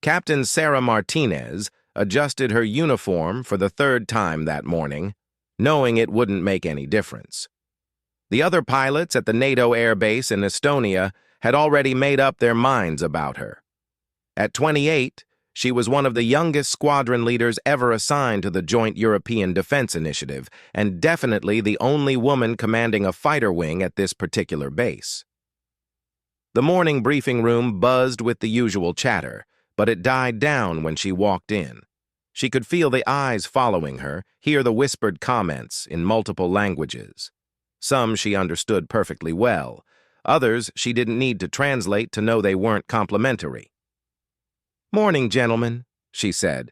Captain Sarah Martinez adjusted her uniform for the third time that morning, knowing it wouldn't make any difference. The other pilots at the NATO air base in Estonia had already made up their minds about her. At 28, she was one of the youngest squadron leaders ever assigned to the Joint European Defense Initiative, and definitely the only woman commanding a fighter wing at this particular base. The morning briefing room buzzed with the usual chatter, but it died down when she walked in. She could feel the eyes following her, hear the whispered comments in multiple languages. Some she understood perfectly well. Others she didn't need to translate to know they weren't complimentary. "Morning, gentlemen," she said,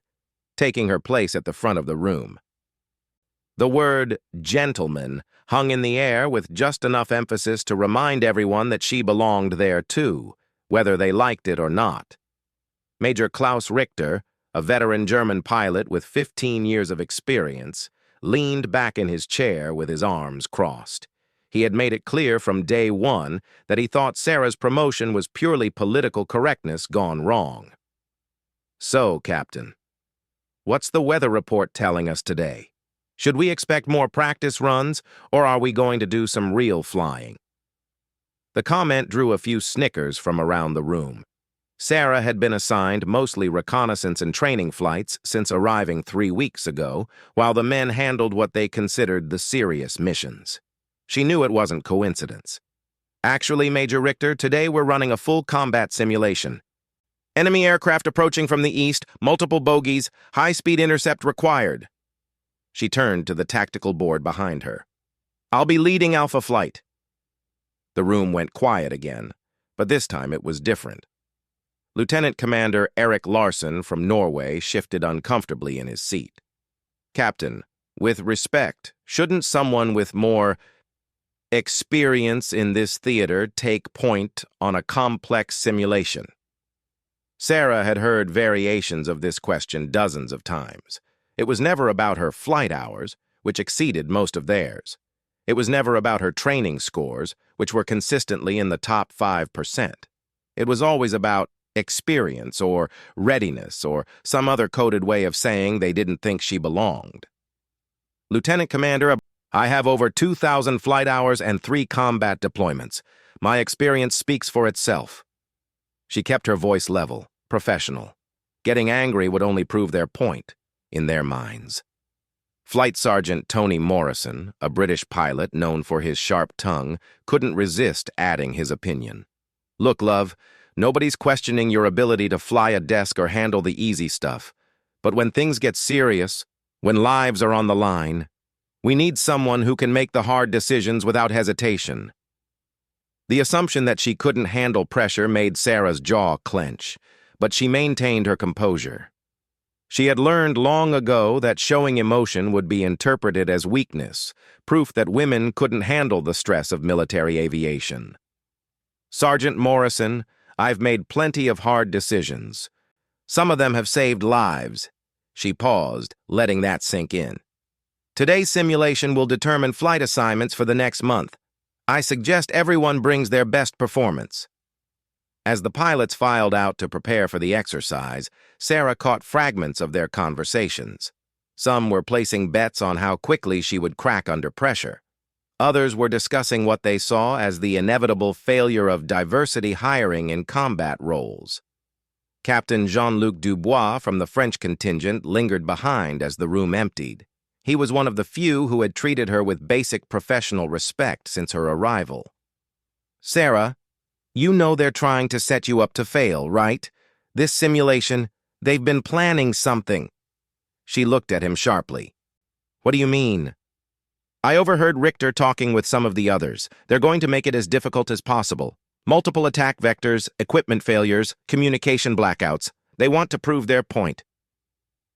taking her place at the front of the room. The word gentleman hung in the air with just enough emphasis to remind everyone that she belonged there too, whether they liked it or not. Major Klaus Richter, a veteran German pilot with 15 years of experience, leaned back in his chair with his arms crossed. He had made it clear from day one that he thought Sarah's promotion was purely political correctness gone wrong. "So, Captain, what's the weather report telling us today? Should we expect more practice runs, or are we going to do some real flying?" The comment drew a few snickers from around the room. Sarah had been assigned mostly reconnaissance and training flights since arriving 3 weeks ago, while the men handled what they considered the serious missions. She knew it wasn't coincidence. "Actually, Major Richter, today we're running a full combat simulation. Enemy aircraft approaching from the east, multiple bogies, high-speed intercept required." She turned to the tactical board behind her. "I'll be leading Alpha Flight." The room went quiet again, but this time it was different. Lieutenant Commander Eric Larson from Norway shifted uncomfortably in his seat. "Captain, with respect, shouldn't someone with more experience in this theater take point on a complex simulation?" Sarah had heard variations of this question dozens of times. It was never about her flight hours, which exceeded most of theirs. It was never about her training scores, which were consistently in the top 5%. It was always about experience or readiness or some other coded way of saying they didn't think she belonged. "Lieutenant Commander, I have over 2,000 flight hours and 3 combat deployments. My experience speaks for itself." She kept her voice level, professional. Getting angry would only prove their point, in their minds. Flight Sergeant Tony Morrison, a British pilot known for his sharp tongue, couldn't resist adding his opinion. "Look, love, nobody's questioning your ability to fly a desk or handle the easy stuff. But when things get serious, when lives are on the line, we need someone who can make the hard decisions without hesitation." The assumption that she couldn't handle pressure made Sarah's jaw clench, but she maintained her composure. She had learned long ago that showing emotion would be interpreted as weakness, proof that women couldn't handle the stress of military aviation. "Sergeant Morrison, I've made plenty of hard decisions. Some of them have saved lives." She paused, letting that sink in. "Today's simulation will determine flight assignments for the next month. I suggest everyone brings their best performance." As the pilots filed out to prepare for the exercise, Sarah caught fragments of their conversations. Some were placing bets on how quickly she would crack under pressure. Others were discussing what they saw as the inevitable failure of diversity hiring in combat roles. Captain Jean-Luc Dubois from the French contingent lingered behind as the room emptied. He was one of the few who had treated her with basic professional respect since her arrival. "Sarah, you know they're trying to set you up to fail, right? This simulation, they've been planning something." She looked at him sharply. "What do you mean?" "I overheard Richter talking with some of the others. They're going to make it as difficult as possible. Multiple attack vectors, equipment failures, communication blackouts. They want to prove their point."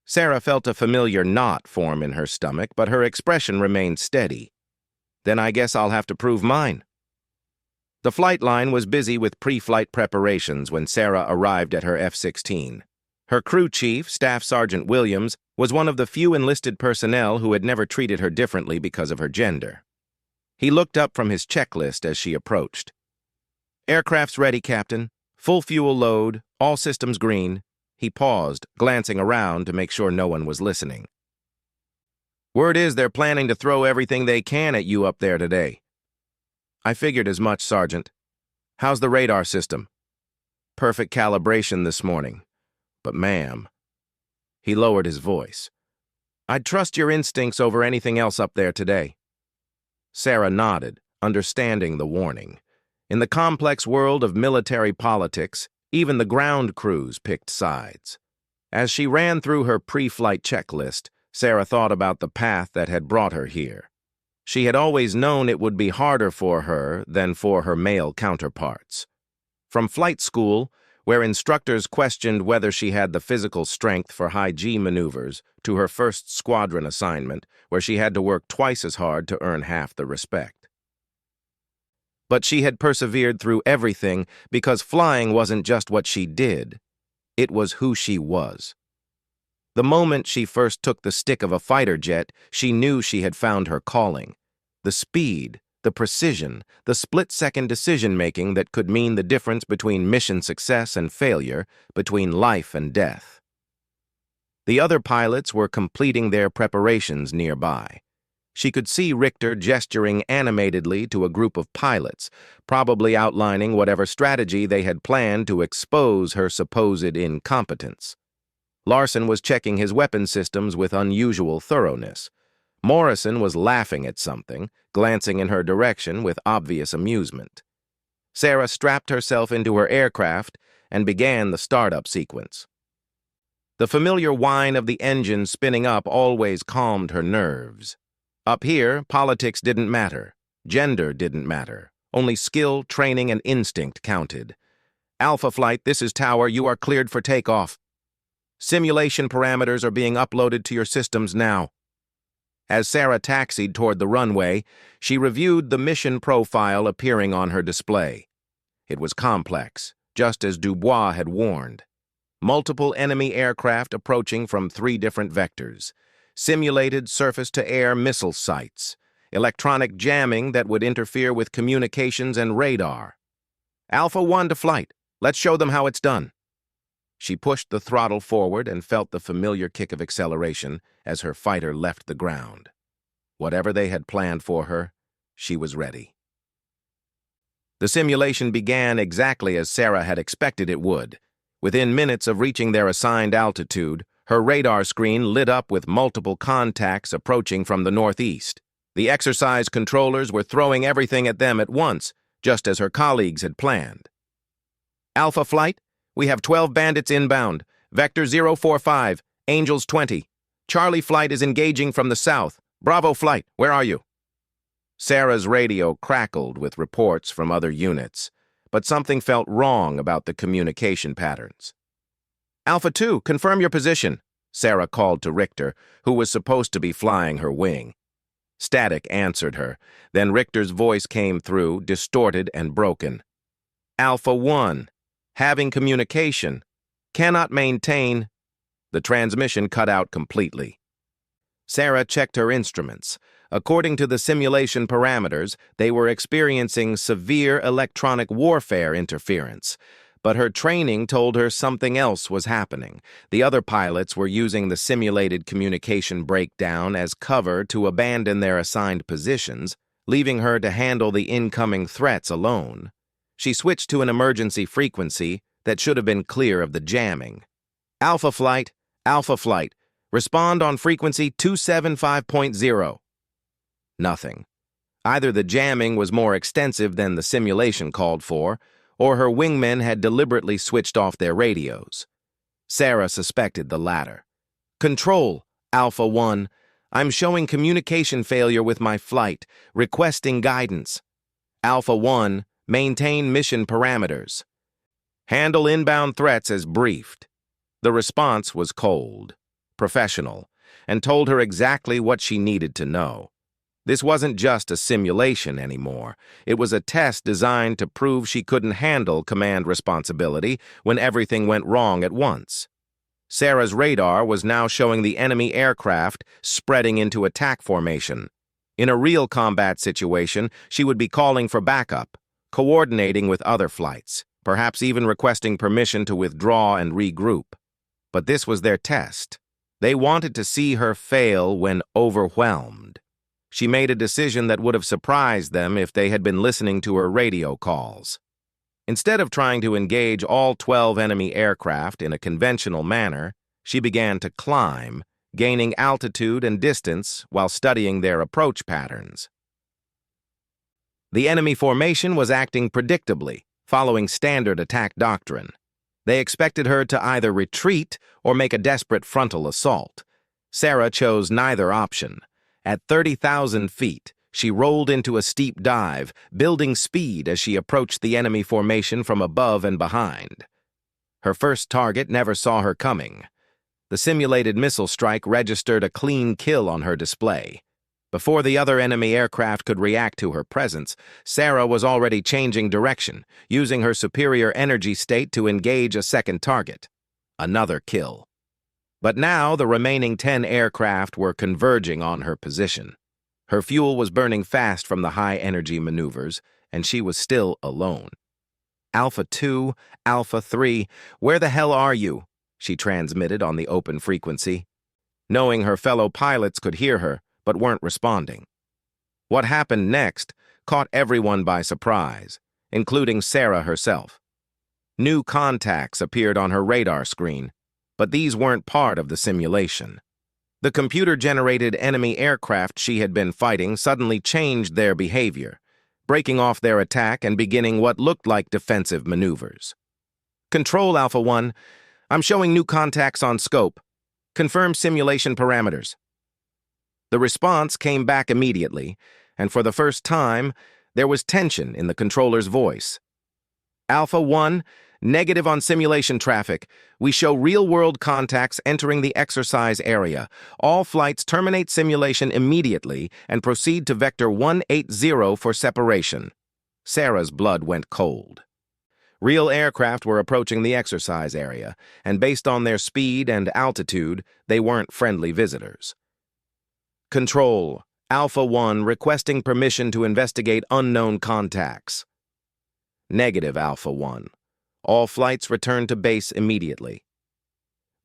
Sarah felt a familiar knot form in her stomach, but her expression remained steady. "Then I guess I'll have to prove mine." The flight line was busy with pre-flight preparations when Sarah arrived at her F-16. Her crew chief, Staff Sergeant Williams, was one of the few enlisted personnel who had never treated her differently because of her gender. He looked up from his checklist as she approached. "Aircraft's ready, Captain. Full fuel load, all systems green." He paused, glancing around to make sure no one was listening. "Word is they're planning to throw everything they can at you up there today." "I figured as much, Sergeant. How's the radar system?" "Perfect calibration this morning. But ma'am." He lowered his voice. "I'd trust your instincts over anything else up there today." Sarah nodded, understanding the warning. In the complex world of military politics, even the ground crews picked sides. As she ran through her pre-flight checklist, Sarah thought about the path that had brought her here. She had always known it would be harder for her than for her male counterparts. From flight school, where instructors questioned whether she had the physical strength for high-G maneuvers, to her first squadron assignment, where she had to work twice as hard to earn half the respect. But she had persevered through everything because flying wasn't just what she did, it was who she was. The moment she first took the stick of a fighter jet, she knew she had found her calling. The speed, the precision, the split-second decision-making that could mean the difference between mission success and failure, between life and death. The other pilots were completing their preparations nearby. She could see Richter gesturing animatedly to a group of pilots, probably outlining whatever strategy they had planned to expose her supposed incompetence. Larson was checking his weapon systems with unusual thoroughness. Morrison was laughing at something, glancing in her direction with obvious amusement. Sarah strapped herself into her aircraft and began the startup sequence. The familiar whine of the engine spinning up always calmed her nerves. Up here, politics didn't matter. Gender didn't matter. Only skill, training, and instinct counted. "Alpha Flight, this is Tower. You are cleared for takeoff. Simulation parameters are being uploaded to your systems now." As Sarah taxied toward the runway, she reviewed the mission profile appearing on her display. It was complex, just as Dubois had warned. Multiple enemy aircraft approaching from 3 different vectors. Simulated surface-to-air missile sites. Electronic jamming that would interfere with communications and radar. "Alpha 1 to flight. Let's show them how it's done." She pushed the throttle forward and felt the familiar kick of acceleration as her fighter left the ground. Whatever they had planned for her, she was ready. The simulation began exactly as Sarah had expected it would. Within minutes of reaching their assigned altitude, her radar screen lit up with multiple contacts approaching from the northeast. The exercise controllers were throwing everything at them at once, just as her colleagues had planned. "Alpha Flight, we have 12 bandits inbound. Vector 045, Angels 20. Charlie Flight is engaging from the south. Bravo Flight, where are you?" Sarah's radio crackled with reports from other units, but something felt wrong about the communication patterns. "Alpha 2, confirm your position," Sarah called to Richter, who was supposed to be flying her wing. Static answered her. Then Richter's voice came through, distorted and broken. "Alpha 1, having communication. Cannot maintain." The transmission cut out completely. Sarah checked her instruments. According to the simulation parameters, they were experiencing severe electronic warfare interference. But her training told her something else was happening. The other pilots were using the simulated communication breakdown as cover to abandon their assigned positions, leaving her to handle the incoming threats alone. She switched to an emergency frequency that should have been clear of the jamming. Alpha Flight, respond on frequency 275.0. Nothing. Either the jamming was more extensive than the simulation called for, or her wingmen had deliberately switched off their radios. Sarah suspected the latter. "Control, Alpha 1. I'm showing communication failure with my flight, requesting guidance. Alpha 1, maintain mission parameters. Handle inbound threats as briefed." The response was cold, professional, and told her exactly what she needed to know. This wasn't just a simulation anymore. It was a test designed to prove she couldn't handle command responsibility when everything went wrong at once. Sarah's radar was now showing the enemy aircraft spreading into attack formation. In a real combat situation, she would be calling for backup, coordinating with other flights, perhaps even requesting permission to withdraw and regroup. But this was their test. They wanted to see her fail when overwhelmed. She made a decision that would have surprised them if they had been listening to her radio calls. Instead of trying to engage all 12 enemy aircraft in a conventional manner, she began to climb, gaining altitude and distance while studying their approach patterns. The enemy formation was acting predictably, following standard attack doctrine. They expected her to either retreat or make a desperate frontal assault. Sarah chose neither option. At 30,000 feet, she rolled into a steep dive, building speed as she approached the enemy formation from above and behind. Her first target never saw her coming. The simulated missile strike registered a clean kill on her display. Before the other enemy aircraft could react to her presence, Sarah was already changing direction, using her superior energy state to engage a second target. Another kill. But now the remaining 10 aircraft were converging on her position. Her fuel was burning fast from the high-energy maneuvers, and she was still alone. Alpha 2, Alpha 3, where the hell are you? She transmitted on the open frequency. Knowing her fellow pilots could hear her, but weren't responding. What happened next caught everyone by surprise, including Sarah herself. New contacts appeared on her radar screen, but these weren't part of the simulation. The computer-generated enemy aircraft she had been fighting suddenly changed their behavior, breaking off their attack and beginning what looked like defensive maneuvers. Control, Alpha 1. I'm showing new contacts on scope. Confirm simulation parameters. The response came back immediately, and for the first time, there was tension in the controller's voice. Alpha 1, negative on simulation traffic. We show real-world contacts entering the exercise area. All flights terminate simulation immediately and proceed to Vector 180 for separation. Sarah's blood went cold. Real aircraft were approaching the exercise area, and based on their speed and altitude, they weren't friendly visitors. Control, Alpha 1 requesting permission to investigate unknown contacts. Negative, Alpha 1. All flights return to base immediately.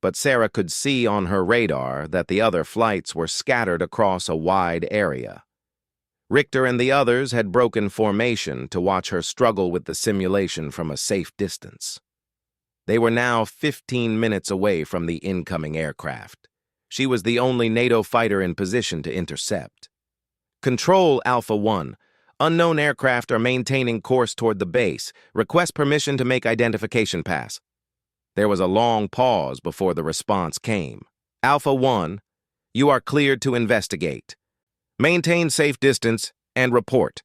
But Sarah could see on her radar that the other flights were scattered across a wide area. Richter and the others had broken formation to watch her struggle with the simulation from a safe distance. They were now 15 minutes away from the incoming aircraft. She was the only NATO fighter in position to intercept. Control, Alpha 1. Unknown aircraft are maintaining course toward the base. Request permission to make identification pass. There was a long pause before the response came. Alpha 1, you are cleared to investigate. Maintain safe distance and report.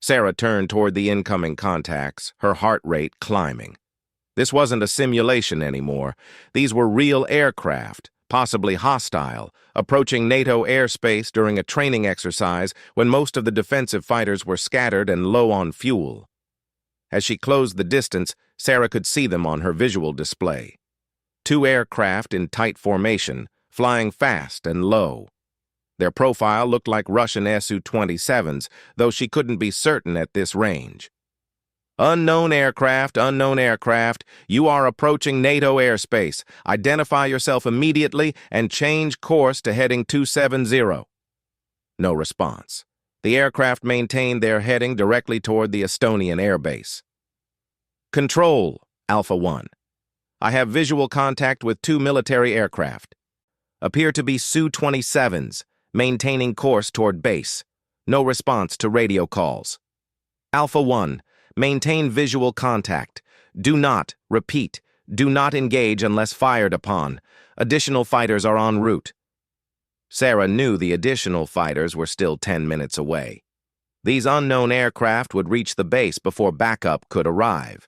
Sarah turned toward the incoming contacts, her heart rate climbing. This wasn't a simulation anymore. These were real aircraft, possibly hostile, approaching NATO airspace during a training exercise when most of the defensive fighters were scattered and low on fuel. As she closed the distance, Sarah could see them on her visual display. 2 aircraft in tight formation, flying fast and low. Their profile looked like Russian Su-27s, though she couldn't be certain at this range. Unknown aircraft, you are approaching NATO airspace. Identify yourself immediately and change course to heading 270. No response. The aircraft maintained their heading directly toward the Estonian airbase. Control, Alpha 1. I have visual contact with 2 military aircraft. Appear to be Su-27s, maintaining course toward base. No response to radio calls. Alpha 1. Maintain visual contact. Do not, repeat, do not engage unless fired upon. Additional fighters are en route. Sarah knew the additional fighters were still 10 minutes away. These unknown aircraft would reach the base before backup could arrive.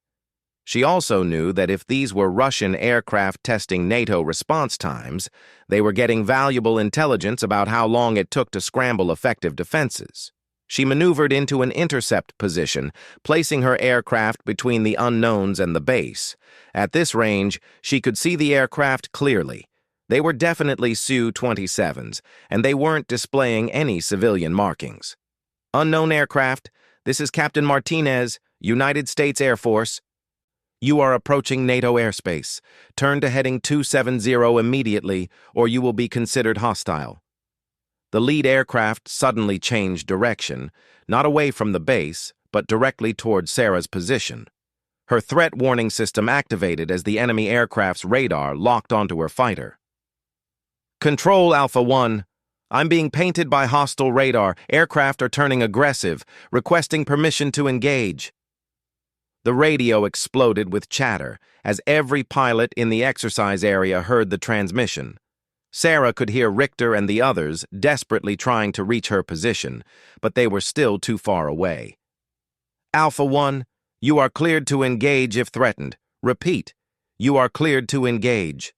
She also knew that if these were Russian aircraft testing NATO response times, they were getting valuable intelligence about how long it took to scramble effective defenses. She maneuvered into an intercept position, placing her aircraft between the unknowns and the base. At this range, she could see the aircraft clearly. They were definitely Su-27s, and they weren't displaying any civilian markings. Unknown aircraft, this is Captain Martinez, United States Air Force. You are approaching NATO airspace. Turn to heading 270 immediately, or you will be considered hostile. The lead aircraft suddenly changed direction, not away from the base, but directly toward Sarah's position. Her threat warning system activated as the enemy aircraft's radar locked onto her fighter. Control Alpha 1. I'm being painted by hostile radar. Aircraft are turning aggressive, requesting permission to engage. The radio exploded with chatter as every pilot in the exercise area heard the transmission. Sarah could hear Richter and the others desperately trying to reach her position, but they were still too far away. Alpha 1, you are cleared to engage if threatened. Repeat, you are cleared to engage.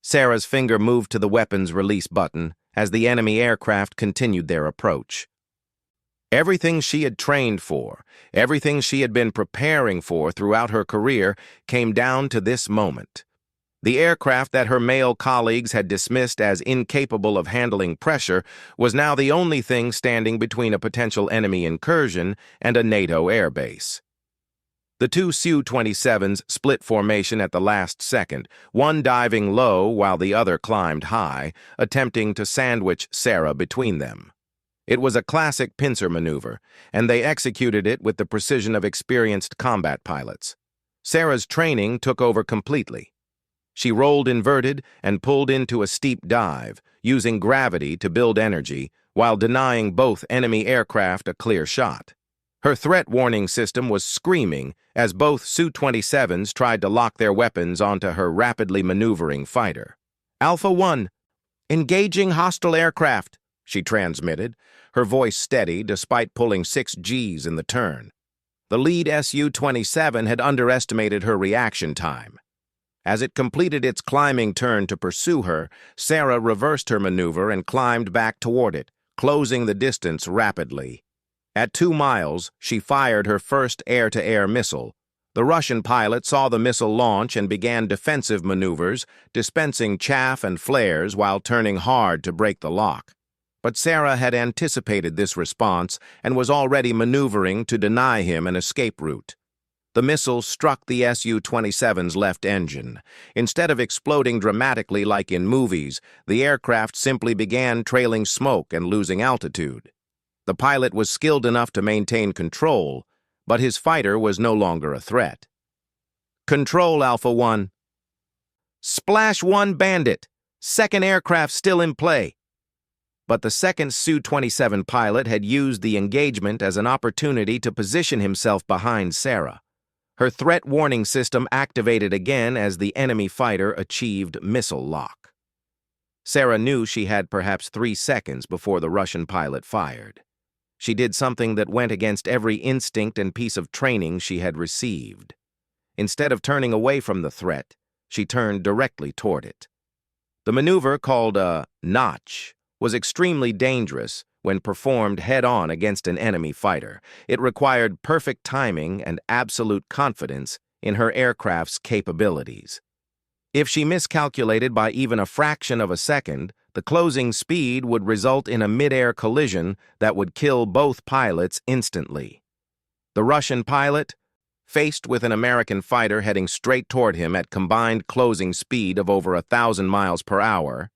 Sarah's finger moved to the weapons release button as the enemy aircraft continued their approach. Everything she had trained for, everything she had been preparing for throughout her career came down to this moment. The aircraft that her male colleagues had dismissed as incapable of handling pressure was now the only thing standing between a potential enemy incursion and a NATO airbase. The two Su-27s split formation at the last second, one diving low while the other climbed high, attempting to sandwich Sarah between them. It was a classic pincer maneuver, and they executed it with the precision of experienced combat pilots. Sarah's training took over completely. She rolled inverted and pulled into a steep dive, using gravity to build energy, while denying both enemy aircraft a clear shot. Her threat warning system was screaming as both Su-27s tried to lock their weapons onto her rapidly maneuvering fighter. Alpha 1, engaging hostile aircraft, she transmitted, her voice steady despite pulling 6 Gs in the turn. The lead Su-27 had underestimated her reaction time. As it completed its climbing turn to pursue her, Sarah reversed her maneuver and climbed back toward it, closing the distance rapidly. At 2 miles, she fired her first air-to-air missile. The Russian pilot saw the missile launch and began defensive maneuvers, dispensing chaff and flares while turning hard to break the lock. But Sarah had anticipated this response and was already maneuvering to deny him an escape route. The missile struck the Su-27's left engine. Instead of exploding dramatically like in movies, the aircraft simply began trailing smoke and losing altitude. The pilot was skilled enough to maintain control, but his fighter was no longer a threat. Control Alpha 1. Splash 1 Bandit. Second aircraft still in play. But the second Su-27 pilot had used the engagement as an opportunity to position himself behind Sarah. Her threat warning system activated again as the enemy fighter achieved missile lock. Sarah knew she had perhaps 3 seconds before the Russian pilot fired. She did something that went against every instinct and piece of training she had received. Instead of turning away from the threat, she turned directly toward it. The maneuver, called a notch, was extremely dangerous when performed head-on against an enemy fighter. It required perfect timing and absolute confidence in her aircraft's capabilities. If she miscalculated by even a fraction of a second, the closing speed would result in a mid-air collision that would kill both pilots instantly. The Russian pilot, faced with an American fighter heading straight toward him at combined closing speed of over 1,000 miles per hour,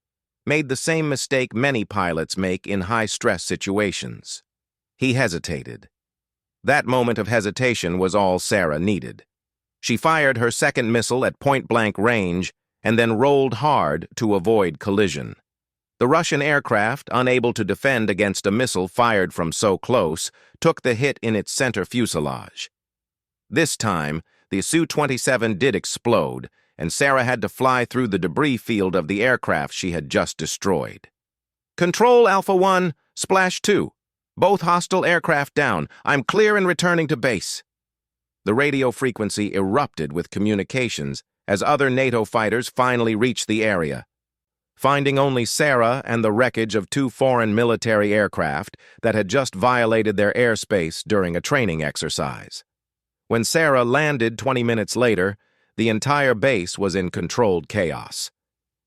made the same mistake many pilots make in high-stress situations. He hesitated. That moment of hesitation was all Sarah needed. She fired her second missile at point-blank range and then rolled hard to avoid collision. The Russian aircraft, unable to defend against a missile fired from so close, took the hit in its center fuselage. This time, the Su-27 did explode, and Sarah had to fly through the debris field of the aircraft she had just destroyed. Control Alpha 1, Splash 2. Both hostile aircraft down. I'm clear and returning to base. The radio frequency erupted with communications as other NATO fighters finally reached the area. Finding only Sarah and the wreckage of 2 foreign military aircraft that had just violated their airspace during a training exercise. When Sarah landed 20 minutes later, the entire base was in controlled chaos.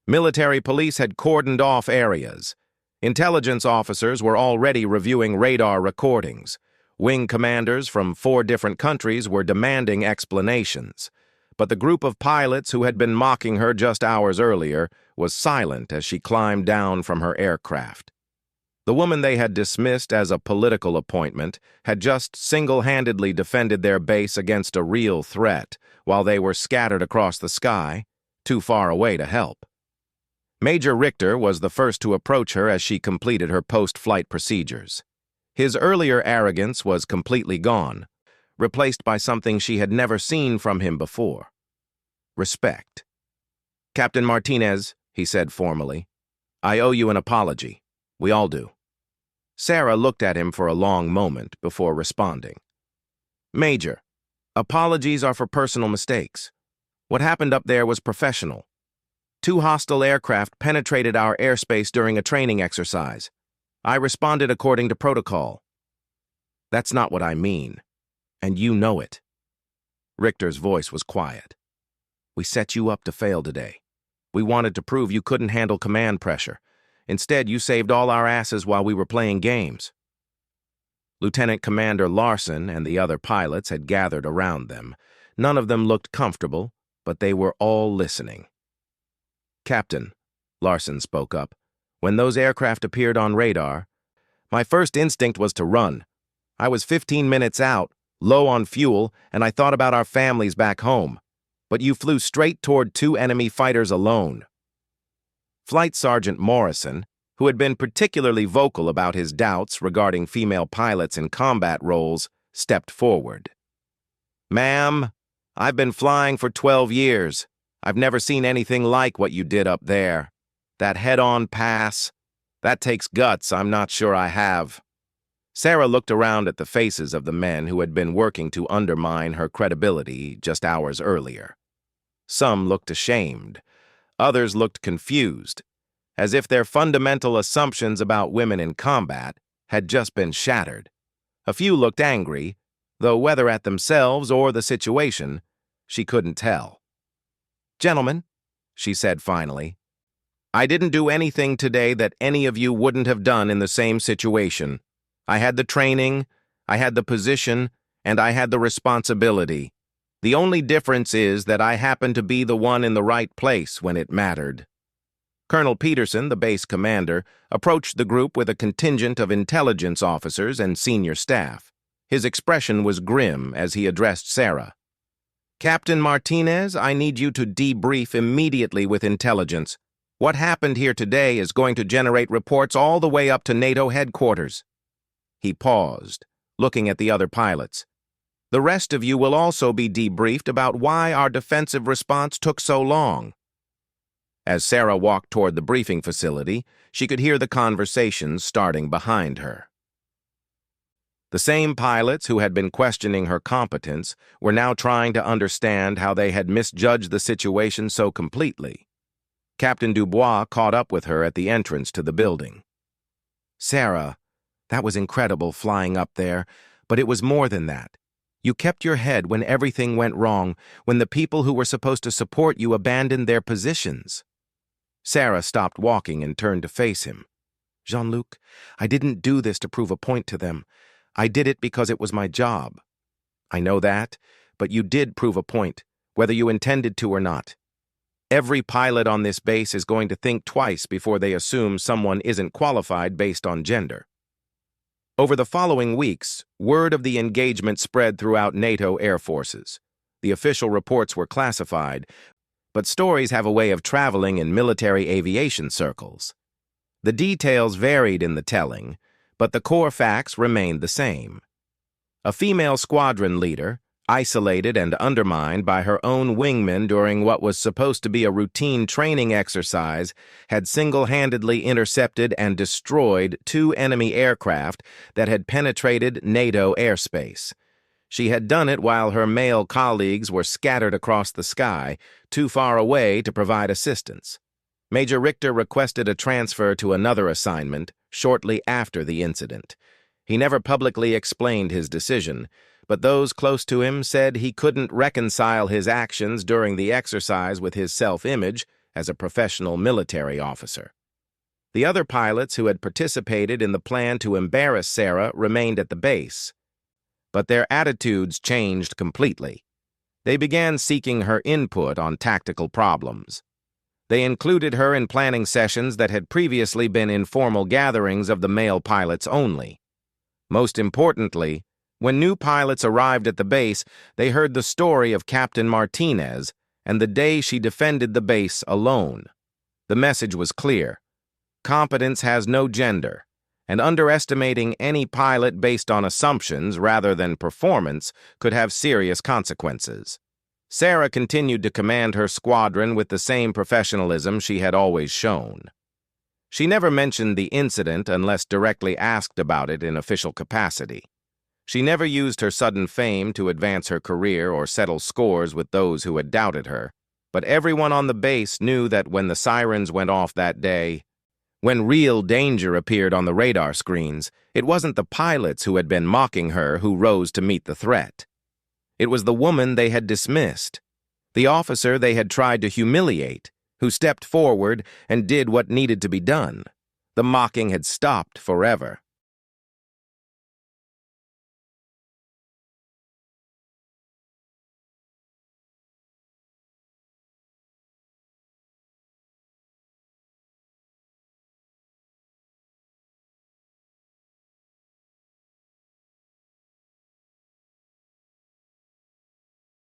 Military police had cordoned off areas. Intelligence officers were already reviewing radar recordings. Wing commanders from 4 different countries were demanding explanations. but the group of pilots who had been mocking her just hours earlier was silent as she climbed down from her aircraft. The woman they had dismissed as a political appointment had just single-handedly defended their base against a real threat while they were scattered across the sky, too far away to help. Major Richter was the first to approach her as she completed her post-flight procedures. His earlier arrogance was completely gone, replaced by something she had never seen from him before: respect. "Captain Martinez," he said formally, "I owe you an apology. We all do." Sarah looked at him for a long moment before responding. "Major, apologies are for personal mistakes. What happened up there was professional. 2 hostile aircraft penetrated our airspace during a training exercise. I responded according to protocol." "That's not what I mean, and you know it." Richter's voice was quiet. "We set you up to fail today. We wanted to prove you couldn't handle command pressure. Instead, you saved all our asses while we were playing games." Lieutenant Commander Larson and the other pilots had gathered around them. None of them looked comfortable, but they were all listening. "Captain," Larson spoke up, "when those aircraft appeared on radar, my first instinct was to run. I was 15 minutes out, low on fuel, and I thought about our families back home. But you flew straight toward 2 enemy fighters alone." Flight Sergeant Morrison, who had been particularly vocal about his doubts regarding female pilots in combat roles, stepped forward. "Ma'am, I've been flying for 12 years. I've never seen anything like what you did up there. That head-on pass, that takes guts I'm not sure I have." Sarah looked around at the faces of the men who had been working to undermine her credibility just hours earlier. Some looked ashamed. Others looked confused, as if their fundamental assumptions about women in combat had just been shattered. A few looked angry, though whether at themselves or the situation, she couldn't tell. "Gentlemen," she said finally, "I didn't do anything today that any of you wouldn't have done in the same situation. I had the training, I had the position, and I had the responsibility. The only difference is that I happened to be the one in the right place when it mattered." Colonel Peterson, the base commander, approached the group with a contingent of intelligence officers and senior staff. His expression was grim as he addressed Sarah. "Captain Martinez, I need you to debrief immediately with intelligence. What happened here today is going to generate reports all the way up to NATO headquarters." He paused, looking at the other pilots. "The rest of you will also be debriefed about why our defensive response took so long." As Sarah walked toward the briefing facility, she could hear the conversations starting behind her. The same pilots who had been questioning her competence were now trying to understand how they had misjudged the situation so completely. Captain Dubois caught up with her at the entrance to the building. "Sarah, that was incredible flying up there, but it was more than that. You kept your head when everything went wrong, when the people who were supposed to support you abandoned their positions." Sarah stopped walking and turned to face him. "Jean-Luc, I didn't do this to prove a point to them. I did it because it was my job." "I know that, but you did prove a point, whether you intended to or not. Every pilot on this base is going to think twice before they assume someone isn't qualified based on gender." Over the following weeks, word of the engagement spread throughout NATO air forces. The official reports were classified, but stories have a way of traveling in military aviation circles. The details varied in the telling, but the core facts remained the same. A female squadron leader, isolated and undermined by her own wingmen during what was supposed to be a routine training exercise, had single-handedly intercepted and destroyed 2 enemy aircraft that had penetrated NATO airspace. She had done it while her male colleagues were scattered across the sky, too far away to provide assistance. Major Richter requested a transfer to another assignment shortly after the incident. He never publicly explained his decision, but those close to him said he couldn't reconcile his actions during the exercise with his self-image as a professional military officer. The other pilots who had participated in the plan to embarrass Sarah remained at the base, but their attitudes changed completely. They began seeking her input on tactical problems. They included her in planning sessions that had previously been informal gatherings of the male pilots only. Most importantly, when new pilots arrived at the base, they heard the story of Captain Martinez and the day she defended the base alone. The message was clear. Competence has no gender, and underestimating any pilot based on assumptions rather than performance could have serious consequences. Sarah continued to command her squadron with the same professionalism she had always shown. She never mentioned the incident unless directly asked about it in official capacity. She never used her sudden fame to advance her career or settle scores with those who had doubted her, but everyone on the base knew that when the sirens went off that day, when real danger appeared on the radar screens, it wasn't the pilots who had been mocking her who rose to meet the threat. It was the woman they had dismissed, the officer they had tried to humiliate, who stepped forward and did what needed to be done. The mocking had stopped forever.